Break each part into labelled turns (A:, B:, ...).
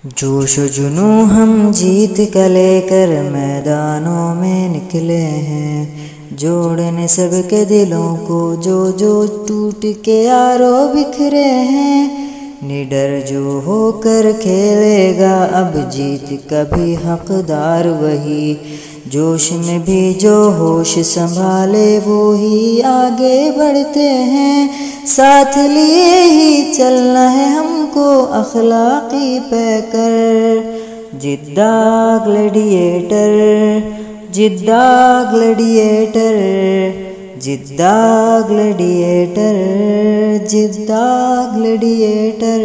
A: جوش و جنوں ہم جیت کا لے کر میدانوں میں نکلے ہیں، جوڑنے سب کے دلوں کو جو جو ٹوٹ کے یارو بکھرے ہیں۔ نڈر جو ہو کر کھیلے گا اب جیت کا بھی حقدار وہی، جوش میں بھی جو ہوش سنبھالے وہی آگے بڑھتے ہیں۔ ساتھ لیے ہی چلنا ہے ہم کو اخلاقی پہ کر، Jeddah gladiator, Jeddah gladiator, Jeddah gladiator, Jeddah gladiator.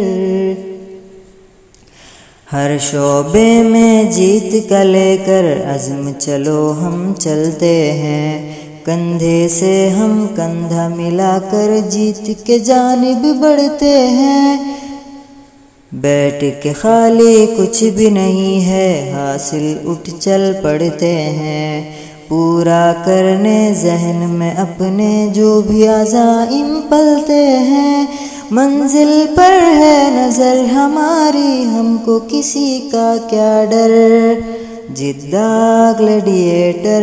A: ہر شعبے میں جیت کا لے کر عزم چلو ہم چلتے ہیں، کندھے سے ہم کندھا ملا کر جیت کے جانب بڑھتے ہیں۔ بیٹھ کے خالی کچھ بھی نہیں ہے حاصل، اٹھ چل پڑتے ہیں، پورا کرنے ذہن میں اپنے جو بھی عزائم پلتے ہیں۔ منزل پر ہے نظر ہماری، ہم کو کسی کا کیا ڈر، Jeddah gladiator,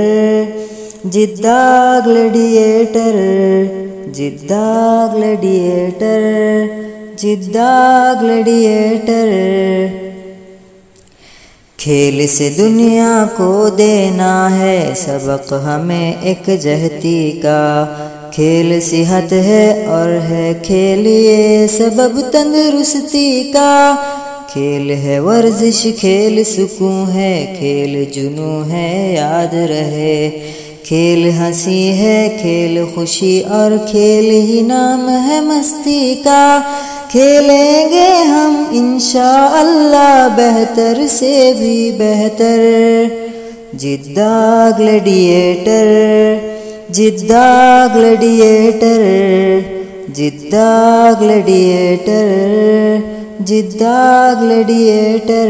A: Jeddah gladiator, Jeddah gladiator, Jeddah gladiator. کھیل سے دنیا کو دینا ہے سبق ہمیں ایک جہتی کا، کھیل صحت ہے اور ہے کھیل یہ سبب تندرستی کا، کھیل ہے ورزش، کھیل سکون ہے، کھیل جنوں ہے یاد رہے، کھیل ہنسی ہے، کھیل خوشی اور کھیل ہی نام ہے مستی کا۔ کھیلیں گے ہم انشاءاللہ بہتر سے بھی بہتر، Jeddah gladiator, Jeddah gladiator, Jeddah gladiator, Jeddah gladiator.